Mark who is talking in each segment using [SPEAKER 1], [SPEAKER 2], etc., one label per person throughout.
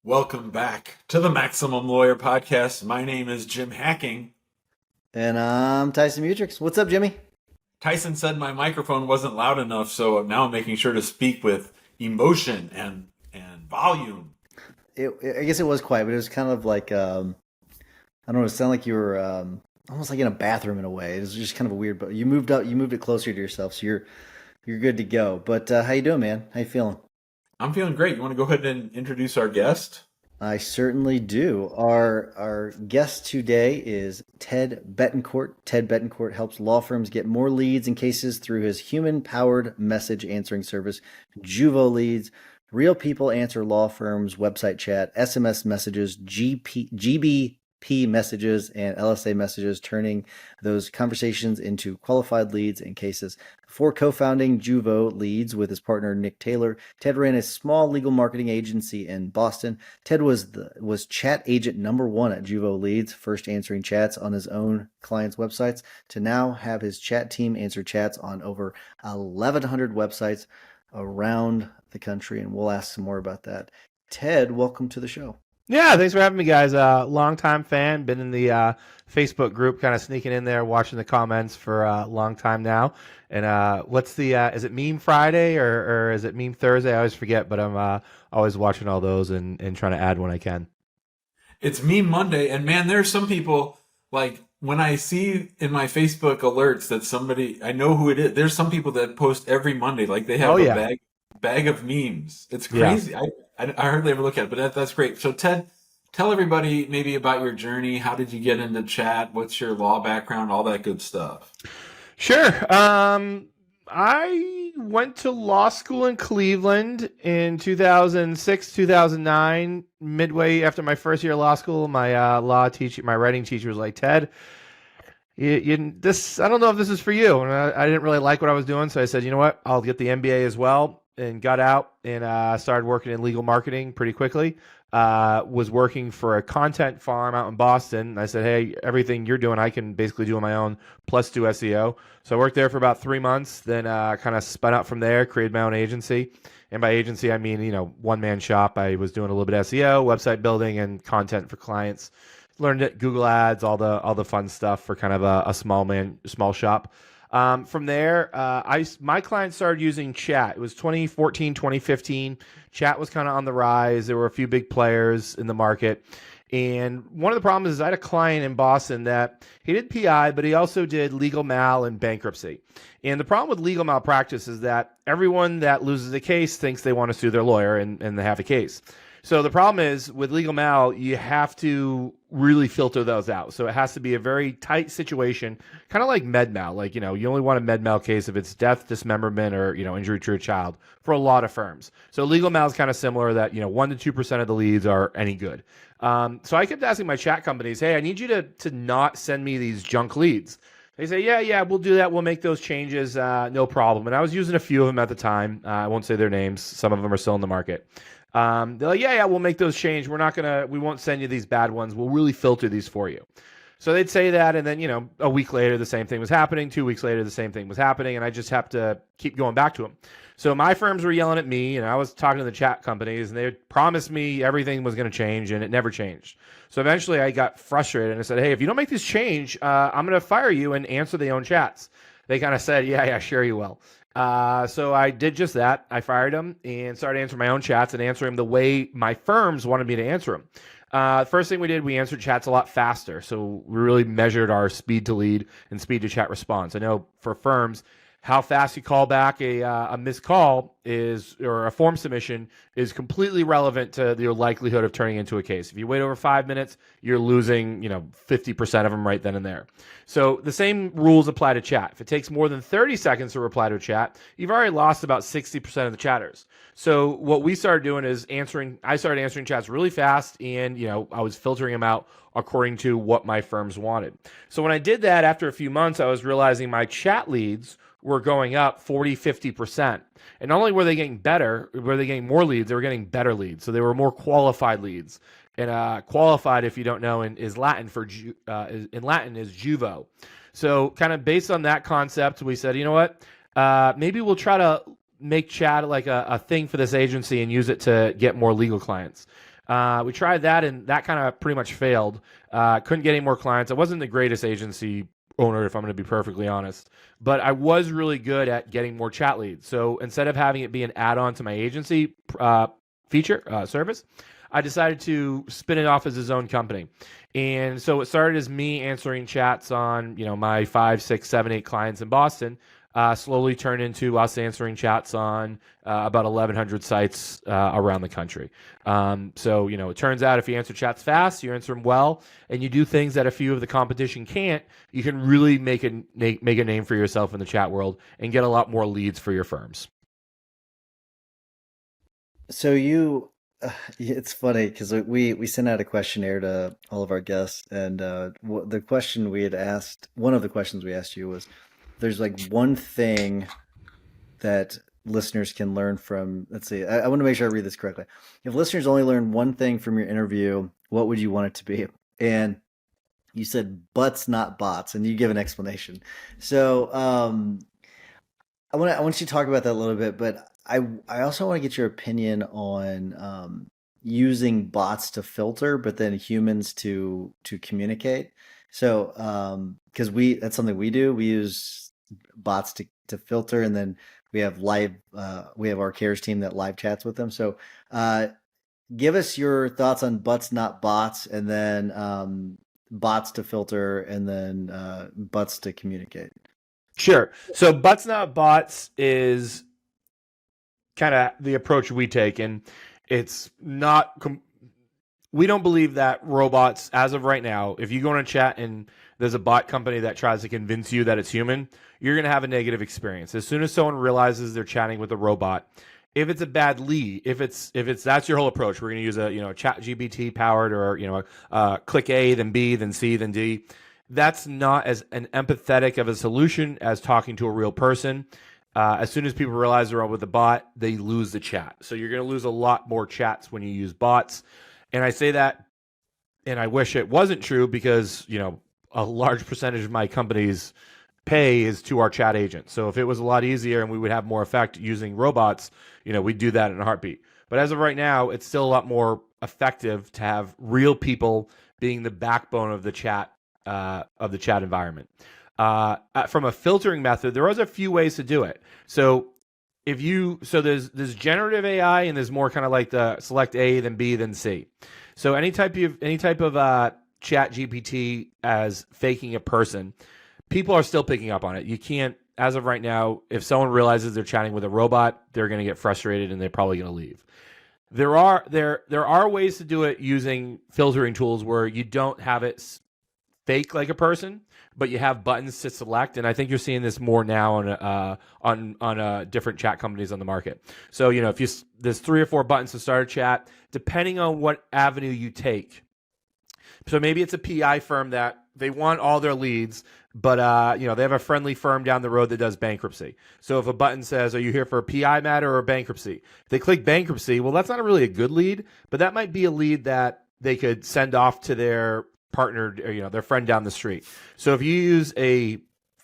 [SPEAKER 1] Welcome back to the Maximum Lawyer Podcast. My name is Jim Hacking.
[SPEAKER 2] And I'm Tyson Mutrix. What's up, Jimmy?
[SPEAKER 1] Tyson said my microphone wasn't loud enough, so now I'm making sure to speak with emotion and volume.
[SPEAKER 2] I guess it was quiet, but it was kind of like I don't know. It sounded like you were almost like in a bathroom in a way. It was just kind of a weird. But you moved up, you moved it closer to yourself, so you're good to go. But how you doing, man? How you feeling?
[SPEAKER 1] I'm feeling great. You want to go ahead and introduce our guest?
[SPEAKER 2] I certainly do. Our guest today is Ted Bettencourt. Ted Bettencourt helps law firms get more leads and cases through his human-powered message answering service, Juvo Leads. Real people answer law firms, website chat, SMS messages, GBP messages, and LSA messages, turning those conversations into qualified leads and cases. Before co-founding Juvo Leads with his partner Nick Taylor, Ted ran a small legal marketing agency in Boston. Ted was chat agent number one at Juvo Leads, first answering chats on his own clients' websites, to now have his chat team answer chats on over 1,100 websites around the country. And we'll ask some more about that. Ted, welcome to the show.
[SPEAKER 3] Yeah, thanks for having me, guys. Long-time fan, been in the Facebook group, kind of sneaking in there, watching the comments for a long time now. And what's the, is it Meme Friday or is it Meme Thursday? I always forget, but I'm always watching all those and trying to add when I can.
[SPEAKER 1] It's Meme Monday, and man, there's some people, like, when I see in my Facebook alerts that somebody, I know who it is, there's some people that post every Monday, like they
[SPEAKER 3] Oh,
[SPEAKER 1] have a
[SPEAKER 3] yeah.
[SPEAKER 1] bag of memes. It's
[SPEAKER 3] Yeah.
[SPEAKER 1] crazy. I hardly ever look at it, but that's great. So Ted, tell everybody maybe about your journey. How did you get into chat? What's your law background? All that good stuff.
[SPEAKER 3] Sure. I went to law school in Cleveland in 2006, 2009. Midway after my first year of law school, my my writing teacher was like, Ted, this, I don't know if this is for you. And I didn't really like what I was doing. So I said, you know what, I'll get the MBA as well, and got out and started working in legal marketing pretty quickly. Was working for a content farm out in Boston. And I said, hey, everything you're doing, I can basically do on my own, plus do SEO. So I worked there for about 3 months, then kind of spun out from there, created my own agency. And by agency, I mean, one-man shop. I was doing a little bit of SEO, website building, and content for clients. Learned it, Google Ads, all the fun stuff for kind of a small shop. From there, my clients started using chat. It was 2014, 2015. Chat was kind of on the rise. There were a few big players in the market. And one of the problems is I had a client in Boston that he did PI, but he also did legal mal and bankruptcy. And the problem with legal malpractice is that everyone that loses a case thinks they want to sue their lawyer, and they have a case. So the problem is with legal mal, you have to really filter those out. So it has to be a very tight situation, kind of like med mal. Like, you only want a med mal case if it's death, dismemberment, or, injury to a child for a lot of firms. So legal mal is kind of similar that, 1% to 2% of the leads are any good. So I kept asking my chat companies, hey, I need you to not send me these junk leads. They say, yeah, we'll do that. We'll make those changes. No problem. And I was using a few of them at the time. I won't say their names. Some of them are still in the market. They're like, yeah, we'll make those change. We won't send you these bad ones. We'll really filter these for you. So they'd say that, and then, a week later, the same thing was happening. 2 weeks later, the same thing was happening, and I just have to keep going back to them. So my firms were yelling at me, and I was talking to the chat companies, and they promised me everything was going to change, and it never changed. So eventually I got frustrated, and I said, hey, if you don't make this change, I'm going to fire you and answer their own chats. They kind of said, yeah, sure you will. So I did just that. I fired him and started answering my own chats and answering them the way my firms wanted me to answer them. First thing we did, we answered chats a lot faster. So we really measured our speed to lead and speed to chat response. I know for firms, how fast you call back a missed call or a form submission is completely relevant to your likelihood of turning into a case. If you wait over 5 minutes, you're losing 50% of them right then and there. So the same rules apply to chat. If it takes more than 30 seconds to reply to a chat, you've already lost about 60% of the chatters. So what we started doing is I started answering chats really fast, and I was filtering them out according to what my firms wanted. So when I did that, after a few months, I was realizing my chat leads were going up 40, 50%. And not only were they getting more leads, they were getting better leads. So they were more qualified leads. And qualified, if you don't know, is Latin in Latin is Juvo. So kind of based on that concept, we said, you know what? Maybe we'll try to make chat like a thing for this agency and use it to get more legal clients. We tried that, and that kind of pretty much failed. Couldn't get any more clients. I wasn't the greatest agency owner, if I'm going to be perfectly honest, but I was really good at getting more chat leads. So instead of having it be an add-on to my agency service, I decided to spin it off as his own company. And so it started as me answering chats on, my 5, 6, 7, 8 clients in Boston. Slowly turned into us answering chats on about 1,100 sites around the country. So, it turns out if you answer chats fast, you answer them well, and you do things that a few of the competition can't, you can really make a name for yourself in the chat world and get a lot more leads for your firms.
[SPEAKER 2] So it's funny because we sent out a questionnaire to all of our guests, and the question we had asked, one of the questions we asked you was, there's like one thing that listeners can learn from, let's see, I want to make sure I read this correctly. If listeners only learn one thing from your interview, what would you want it to be? And you said butts, not bots, and you give an explanation. So I want you to talk about that a little bit, but I also want to get your opinion on using bots to filter, but then humans to communicate. So because that's something we do. We use bots to filter, and then we have our cares team that live chats with them. So give us your thoughts on butts, not bots, and then bots to filter, and then butts to communicate.
[SPEAKER 3] Sure. So butts, not bots is kind of the approach we take, and it's not we don't believe that robots, as of right now, if you go in a chat and there's a bot company that tries to convince you that it's human, you're going to have a negative experience. As soon as someone realizes they're chatting with a robot, if it's a bad lead, if it's that's your whole approach, we're going to use a chat GPT powered, or click A, then B, then C, then D. That's not as an empathetic of a solution as talking to a real person. As soon as people realize they're on with a bot, they lose the chat. So you're going to lose a lot more chats when you use bots. And I say that, and I wish it wasn't true, because, a large percentage of my company's pay is to our chat agents. So if it was a lot easier and we would have more effect using robots, we'd do that in a heartbeat. But as of right now, it's still a lot more effective to have real people being the backbone of the chat environment. From a filtering method, there was a few ways to do it. So there's generative AI, and there's more kind of like the select A, then B, then C. So any type of chat GPT as faking a person, people are still picking up on it. You can't, as of right now, if someone realizes they're chatting with a robot, they're going to get frustrated and they're probably going to leave. There are ways to do it using filtering tools where you don't have it fake like a person, but you have buttons to select, and I think you're seeing this more now on different chat companies on the market. So if there's 3 or 4 buttons to start a chat, depending on what avenue you take. So maybe it's a PI firm that they want all their leads, but they have a friendly firm down the road that does bankruptcy. So if a button says, "Are you here for a PI matter or bankruptcy?" If they click bankruptcy, well, that's not really a good lead, but that might be a lead that they could send off to their partner, or their friend down the street. So if you use a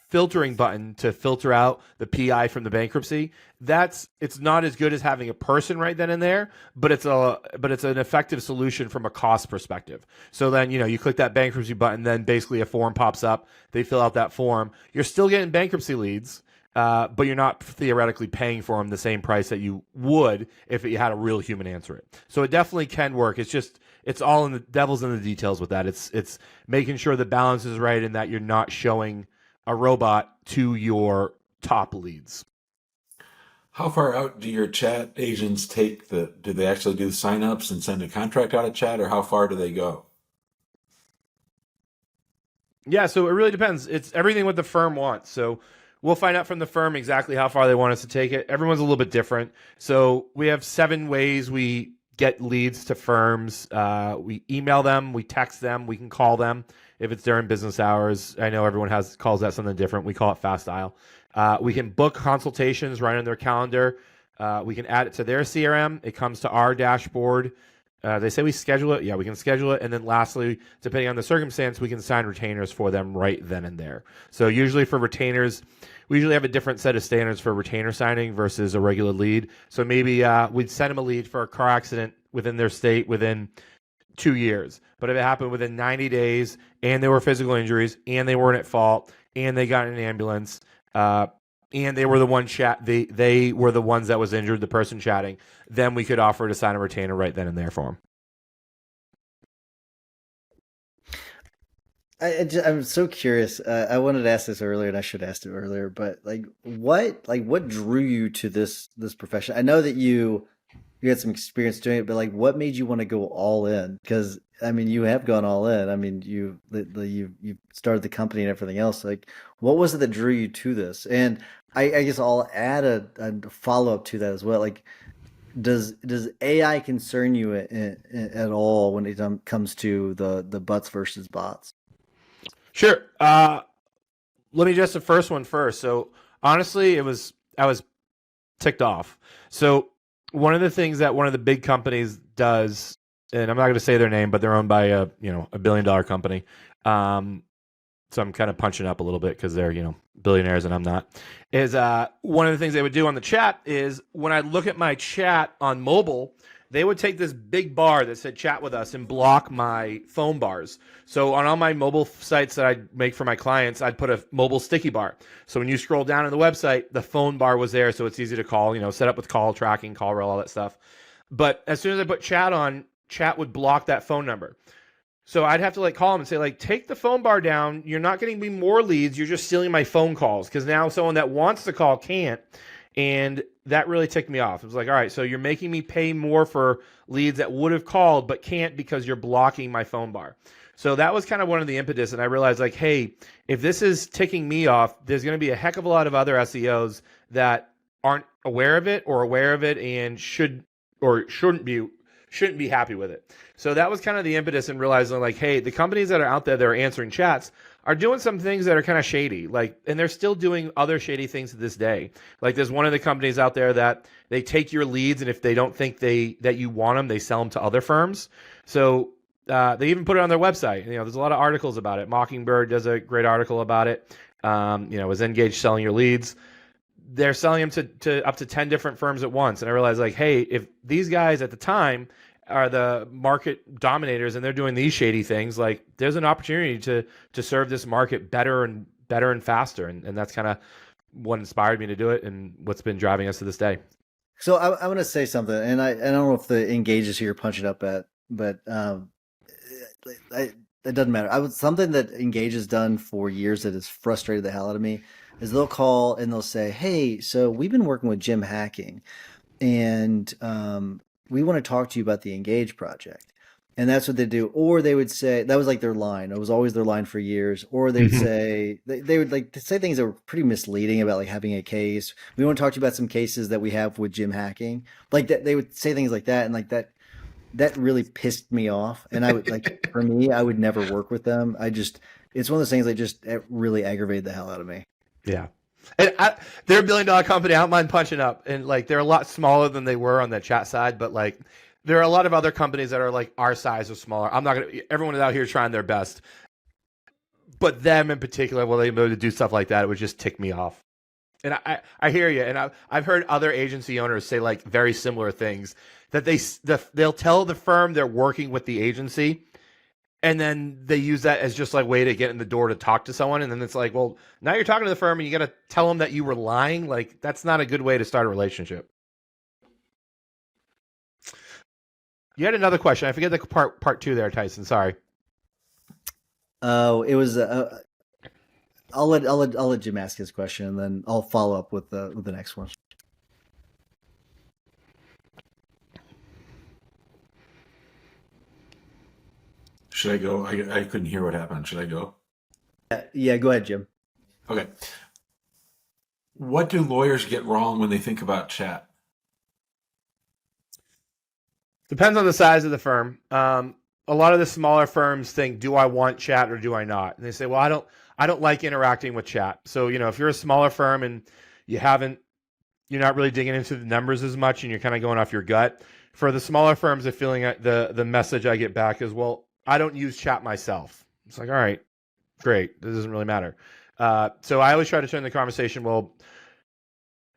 [SPEAKER 3] filtering button to filter out the PI from the bankruptcy, it's not as good as having a person right then and there, but it's an effective solution from a cost perspective. So then you click that bankruptcy button, then basically a form pops up, they fill out that form, you're still getting bankruptcy leads, but you're not theoretically paying for them the same price that you would if you had a real human answer it. So it definitely can work. It's all in the devil's in the details with that. It's making sure the balance is right and that you're not showing a robot to your top leads.
[SPEAKER 1] How far out do your chat agents take do they actually do signups and send a contract out of chat, or how far do they go?
[SPEAKER 3] Yeah, so it really depends. It's everything what the firm wants. So we'll find out from the firm exactly how far they want us to take it. Everyone's a little bit different. So we have 7 ways we get leads to firms. We email them, we text them, we can call them if it's during business hours. I know everyone calls that something different. We call it fast dial. We can book consultations right on their calendar. We can add it to their CRM. It comes to our dashboard. They say we schedule it. Yeah, we can schedule it. And then lastly, depending on the circumstance, we can sign retainers for them right then and there. So usually for retainers, we usually have a different set of standards for retainer signing versus a regular lead. So maybe we'd send them a lead for a car accident within their state within 2 years. But if it happened within 90 days and there were physical injuries and they weren't at fault and they got in an ambulance, and they were the one they were the ones that was injured, the person chatting, then we could offer to sign a retainer right then and there for them.
[SPEAKER 2] I'm so curious. I wanted to ask this earlier, and I should have asked it earlier. But what drew you to this profession? I know that you had some experience doing it, but what made you want to go all in? Because I mean, you have gone all in. I mean, you started the company and everything else. What was it that drew you to this? And I guess I'll add a follow up to that as well. Does AI concern you at all when it comes to the butts versus bots?
[SPEAKER 3] Sure. Let me address the first one first. So honestly, I was ticked off. So one of the things that one of the big companies does, and I'm not going to say their name, but they're owned by a $1 billion company. So I'm kind of punching up a little bit because they're billionaires and I'm not. Is one of the things they would do on the chat is when I look at my chat on mobile, they would take this big bar that said chat with us and block my phone bars. So on all my mobile sites that I make for my clients, I'd put a mobile sticky bar. So when you scroll down on the website, the phone bar was there. So it's easy to call, set up with call tracking, call rel, all that stuff. But as soon as I put chat on, chat would block that phone number. So I'd have to call them and say, take the phone bar down. You're not getting me more leads. You're just stealing my phone calls. Because now someone that wants to call can't. And that really ticked me off. It was all right, so you're making me pay more for leads that would have called but can't because you're blocking my phone bar. So that was kind of one of the impetus. And I realized hey, if this is ticking me off, there's going to be a heck of a lot of other SEOs that aren't aware of it and shouldn't be happy with it. So that was kind of the impetus and realizing hey, the companies that are out there that are answering chats are doing some things that are kind of shady, and they're still doing other shady things to this day. There's one of the companies out there that they take your leads, and if they don't think that you want them, they sell them to other firms. So they even put it on their website. There's a lot of articles about it. Mockingbird does a great article about it. Is Engaged selling your leads? They're selling them to up to 10 different firms at once. And I realized hey, if these guys at the time are the market dominators and they're doing these shady things, there's an opportunity to serve this market better and faster. And that's kind of what inspired me to do it and what's been driving us to this day.
[SPEAKER 2] So I want to say something, and I don't know if the Engage is who you're punching up at, but it doesn't matter. Something that Engage has done for years that has frustrated the hell out of me is they'll call and they'll say, hey, so we've been working with Jim Hacking and we want to talk to you about the Engage project. And that's what they do. Or they would say, that was their line. It was always their line for years. Or they would say, they would say things that were pretty misleading about having a case. We want to talk to you about some cases that we have with Jim Hacking. That they would say things like that. And that really pissed me off. And I would for me, I would never work with them. It's one of those things it really aggravated the hell out of me.
[SPEAKER 3] Yeah. And they're $1 billion company. I don't mind punching up. And they're a lot smaller than they were on the chat side. But there are a lot of other companies that are our size or smaller. I'm not going to, everyone is out here trying their best. But them in particular, when they able to do stuff like that, it would just tick me off. And I hear you. And I've heard other agency owners say very similar things that they'll tell the firm they're working with the agency. And then they use that as just way to get in the door to talk to someone. And then it's well, now you're talking to the firm and you got to tell them that you were lying. That's not a good way to start a relationship. You had another question. I forget the part two there, Tyson. Sorry.
[SPEAKER 2] Oh, it was. I'll let Jim ask his question, and then I'll follow up with the next one.
[SPEAKER 1] Should I go? I couldn't hear what happened. Should I go?
[SPEAKER 2] Yeah, go ahead, Jim.
[SPEAKER 1] Okay. What do lawyers get wrong when they think about chat?
[SPEAKER 3] Depends on the size of the firm. A lot of the smaller firms think, do I want chat or do I not? And they say, well, I don't like interacting with chat. So, if you're a smaller firm and you're not really digging into the numbers as much and you're kind of going off your gut, For the smaller firms, the feeling the message I get back is, well, I don't use chat myself. It's like, all right, great. This doesn't really matter. So I always try to turn the conversation, well,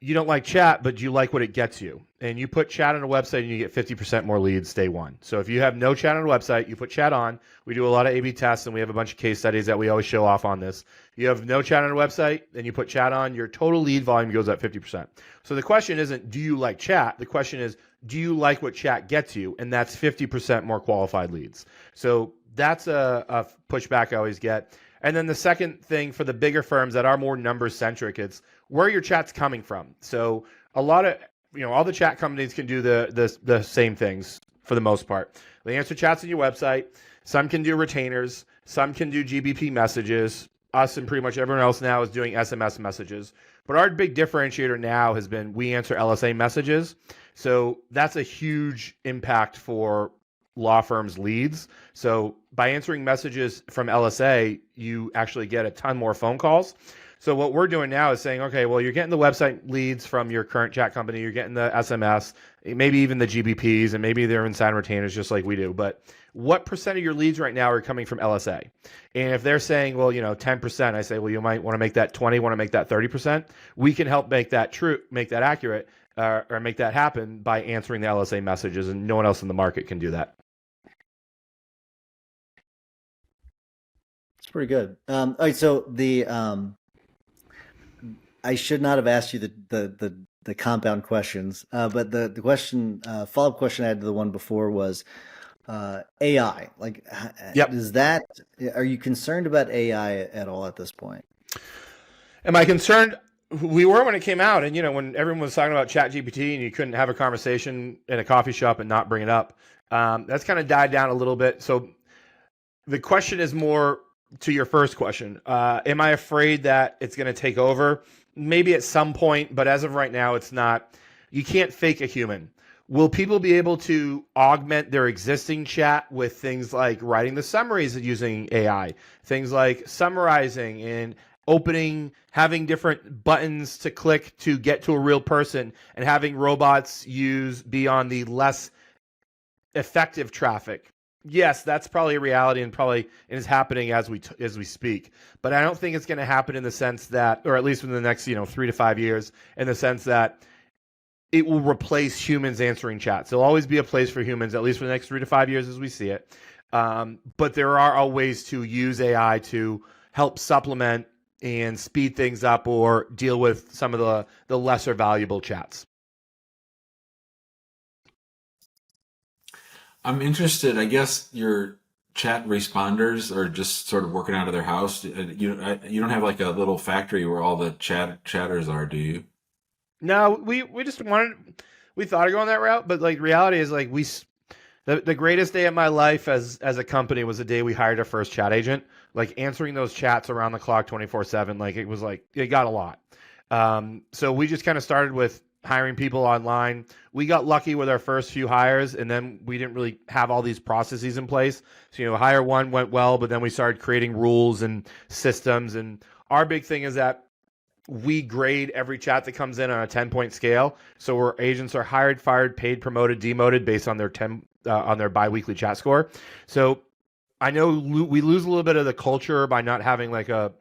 [SPEAKER 3] you don't like chat, but you like what it gets you. And you put chat on a website and you get 50% more leads day one. So if you have no chat on a website, you put chat on. We do a lot of A/B tests and we have a bunch of case studies that we always show off on this. You have no chat on a website, then you put chat on, your total lead volume goes up 50%. So the question isn't, do you like chat? The question is, do you like what chat gets you? And that's 50% more qualified leads. So that's a pushback I always get. And then the second thing for the bigger firms that are more numbers centric, it's where your chat's coming from. So a lot of, all the chat companies can do the same things for the most part. They answer chats on your website. Some can do retainers. Some can do GBP messages. Us and pretty much everyone else now is doing SMS messages. But our big differentiator now has been we answer LSA messages. So that's a huge impact for law firms' leads. So by answering messages from LSA, you actually get a ton more phone calls. So what we're doing now is saying, okay, well, you're getting the website leads from your current chat company, you're getting the SMS, maybe even the GBPs, and maybe they're inside retainers just like we do. But what percent of your leads right now are coming from LSA? And if they're saying, well, 10%, I say, well, you might want to make that 20, want to make that 30%. We can help make that true, make that accurate, or make that happen by answering the LSA messages, and no one else in the market can do that.
[SPEAKER 2] It's pretty good. All right, so I should not have asked you the compound questions, but the question follow-up question I had to the one before was AI. Like,
[SPEAKER 3] Yep.
[SPEAKER 2] Are you concerned about AI at all at this point?
[SPEAKER 3] Am I concerned? We were when it came out, and when everyone was talking about ChatGPT and you couldn't have a conversation in a coffee shop and not bring it up. That's kind of died down a little bit. So the question is more to your first question. Am I afraid that it's going to take over? Maybe at some point, but as of right now, it's not. You can't fake a human. Will people be able to augment their existing chat with things like writing the summaries using AI, things like summarizing and opening, having different buttons to click to get to a real person, and having robots be on the less effective traffic? Yes, that's probably a reality and probably is happening as we speak. But I don't think it's going to happen in the sense that, or at least within the next 3 to 5 years, in the sense that it will replace humans answering chats. There'll always be a place for humans, at least for the next 3 to 5 years as we see it. But there are all ways to use AI to help supplement and speed things up or deal with some of the lesser valuable chats.
[SPEAKER 1] I'm interested. I guess your chat responders are just sort of working out of their house. You don't have like a little factory where all the chatters are, do you?
[SPEAKER 3] No, we just we thought of going that route, but like reality is like the greatest day of my life as a company was the day we hired our first chat agent. Like answering those chats around the clock 24/7, like it got a lot. So we just kind of started with hiring people online. We got lucky with our first few hires, and then we didn't really have all these processes in place. So, hire one went well, but then we started creating rules and systems. And our big thing is that we grade every chat that comes in on a 10-point scale. So our agents are hired, fired, paid, promoted, demoted based on their on their biweekly chat score. So I know we lose a little bit of the culture by not having like a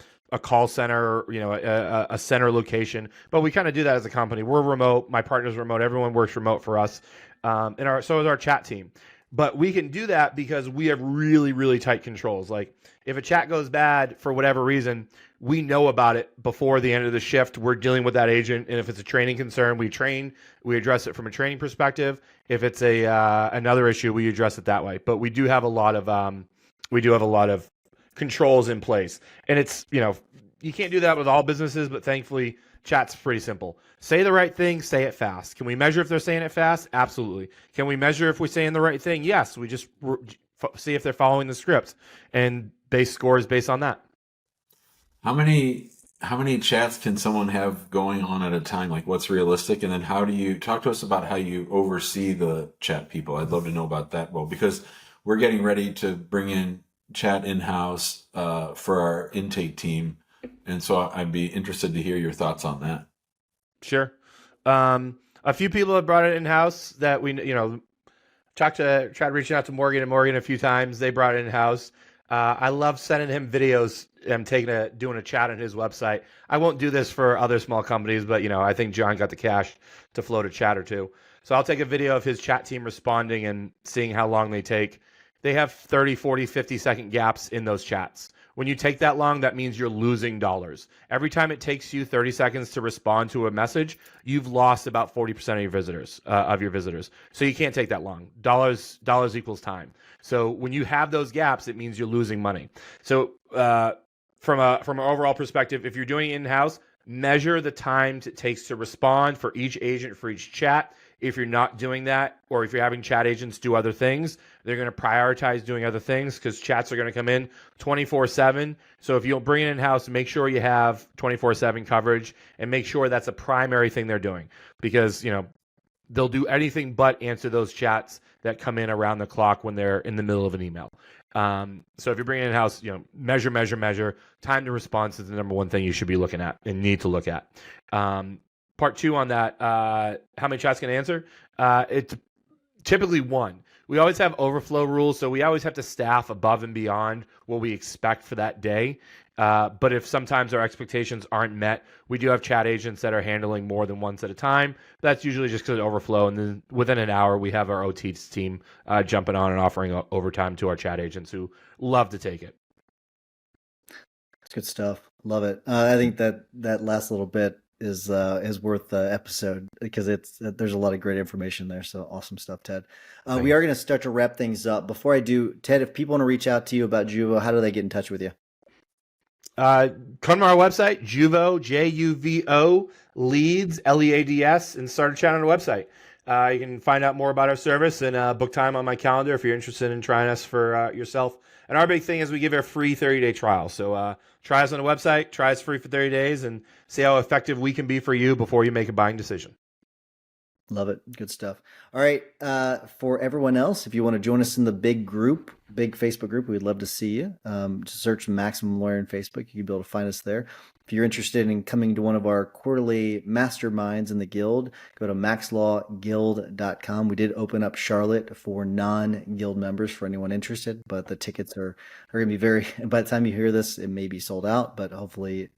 [SPEAKER 3] call center, a center location, but we kind of do that as a company. We're remote. My partner's remote. Everyone works remote for us. So is our chat team. But we can do that because we have really, really tight controls. Like if a chat goes bad for whatever reason, we know about it before the end of the shift. We're dealing with that agent. And if it's a training concern, we address it from a training perspective. If it's another issue, we address it that way. But we do have a lot of controls in place. And it's, you can't do that with all businesses, but thankfully chat's pretty simple. Say the right thing, say it fast. Can we measure if they're saying it fast? Absolutely. Can we measure if we're saying the right thing? Yes. We just see if they're following the script and base scores based on that.
[SPEAKER 1] How many chats can someone have going on at a time? Like what's realistic? And then how do you talk to us about how you oversee the chat people? I'd love to know about that. Well, because we're getting ready to bring in chat in-house for our intake team. And so I'd be interested to hear your thoughts on that.
[SPEAKER 3] Sure. A few people have brought it in-house that Tried reaching out to Morgan and Morgan a few times. They brought it in house. I love sending him videos. I'm doing a chat on his website. I won't do this for other small companies, but I think John got the cash to float a chat or two. So I'll take a video of his chat team responding and seeing how long they take. They have 30, 40, 50-second gaps in those chats. When you take that long, that means you're losing dollars. Every time it takes you 30 seconds to respond to a message, you've lost about 40% of your visitors. So you can't take that long. Dollars equals time. So when you have those gaps, it means you're losing money. So from an overall perspective, if you're doing it in-house, measure the time it takes to respond for each agent for each chat. If you're not doing that, or if you're having chat agents do other things, they're going to prioritize doing other things because chats are going to come in 24/7. So if you'll bring it in-house, make sure you have 24/7 coverage and make sure that's a primary thing they're doing, because they'll do anything but answer those chats that come in around the clock when they're in the middle of an email. So if you're bringing it in-house, measure. Time to response is the number one thing you should be looking at and need to look at. Part two on that, how many chats can I answer? It's typically one. We always have overflow rules, so we always have to staff above and beyond what we expect for that day. But if sometimes our expectations aren't met, we do have chat agents that are handling more than once at a time. That's usually just because of overflow. And then within an hour, we have our OTs team jumping on and offering overtime to our chat agents who love to take it.
[SPEAKER 2] That's good stuff. Love it. I think that last little bit is worth the episode because there's a lot of great information there. So awesome stuff, Ted. We are going to start to wrap things up. Before I do, Ted, if people want to reach out to you about Juvo, how do they get in touch with you?
[SPEAKER 3] Come to our website, Juvo, Juvo Leads, Leads, and start a chat on the website. You can find out more about our service and book time on my calendar if you're interested in trying us for yourself. And our big thing is we give you a free 30-day trial. So try us on the website, try us free for 30 days, and see how effective we can be for you before you make a buying decision.
[SPEAKER 2] Love it. Good stuff. All right. For everyone else, if you want to join us in the big Facebook group, we'd love to see you. Just search Maximum Lawyer on Facebook. You'll be able to find us there. If you're interested in coming to one of our quarterly masterminds in the guild, go to maxlawguild.com. We did open up Charlotte for non-guild members for anyone interested, but the tickets are going to be by the time you hear this, it may be sold out, but hopefully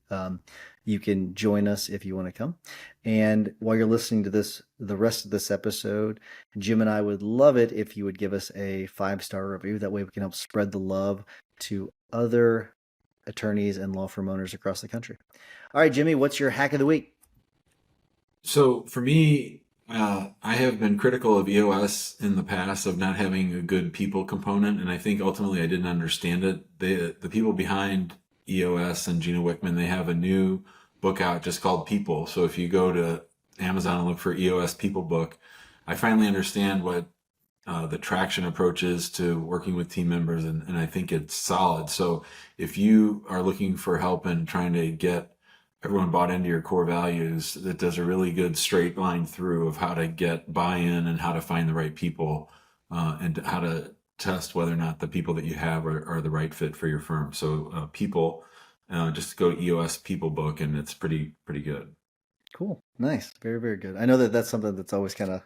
[SPEAKER 2] you can join us if you want to come. And while you're listening to the rest of this episode, Jim and I would love it if you would give us a 5-star review. That way we can help spread the love to other attorneys and law firm owners across the country. All right, Jimmy, what's your hack of the week?
[SPEAKER 1] So for me, I have been critical of EOS in the past of not having a good people component, and I think ultimately I didn't understand it. The people behind EOS and Gina Wickman, they have a new book out just called People. So if you go to Amazon and look for EOS People book, I finally understand what the traction approach is to working with team members, and I think it's solid. So if you are looking for help in trying to get everyone bought into your core values, that does a really good straight line through of how to get buy-in and how to find the right people and how to test whether or not the people that you have are the right fit for your firm. So People, just go EOS People book, and it's pretty good.
[SPEAKER 2] Cool. Nice. Very, very good. I know that's something that's always kind of,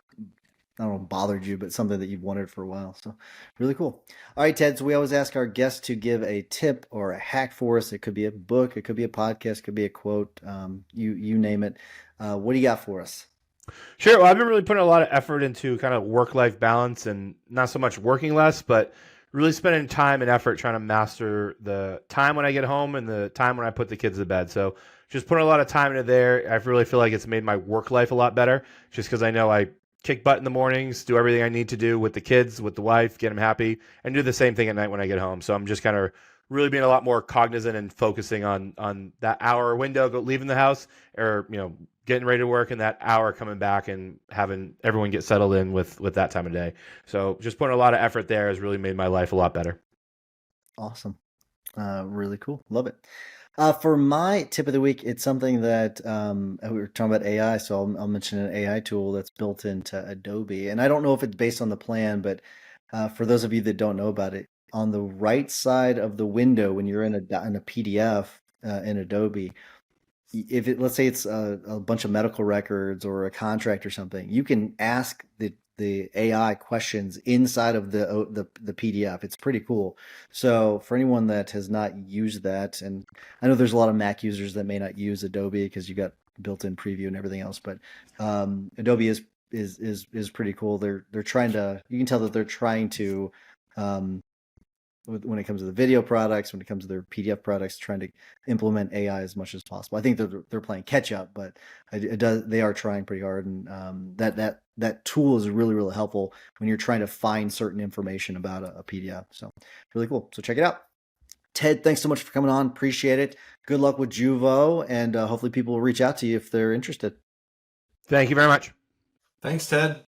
[SPEAKER 2] I don't know, bothered you, but something that you've wanted for a while. So really cool. All right, Ted. So we always ask our guests to give a tip or a hack for us. It could be a book, it could be a podcast, it could be a quote. You name it. What do you got for us?
[SPEAKER 3] Sure. Well, I've been really putting a lot of effort into kind of work-life balance and not so much working less, but really spending time and effort trying to master the time when I get home and the time when I put the kids to bed. So just putting a lot of time into there. I really feel like it's made my work life a lot better just because I know I kick butt in the mornings, do everything I need to do with the kids, with the wife, get them happy, and do the same thing at night when I get home. So I'm just kind of really being a lot more cognizant and focusing on that hour window, leaving the house or, getting ready to work and that hour coming back and having everyone get settled in with that time of day. So just putting a lot of effort there has really made my life a lot better.
[SPEAKER 2] Awesome. Really cool. Love it. For my tip of the week, it's something that we were talking about AI, so I'll mention an AI tool that's built into Adobe. And I don't know if it's based on the plan, but for those of you that don't know about it, on the right side of the window when you're in a PDF in Adobe, let's say it's a bunch of medical records or a contract or something, you can ask the the AI questions inside of the PDF. It's pretty cool. So for anyone that has not used that, and I know there's a lot of Mac users that may not use Adobe because you got built-in preview and everything else, but Adobe is pretty cool. They're trying to, you can tell that they're trying to, when it comes to the video products, when it comes to their PDF products, trying to implement AI as much as possible. I think they're playing catch up, but they are trying pretty hard, and that tool is really, really helpful when you're trying to find certain information about a PDF. So really cool. So check it out. Ted, thanks so much for coming on. Appreciate it. Good luck with Juvo, and hopefully people will reach out to you if they're interested.
[SPEAKER 3] Thank you very much.
[SPEAKER 1] Thanks, Ted.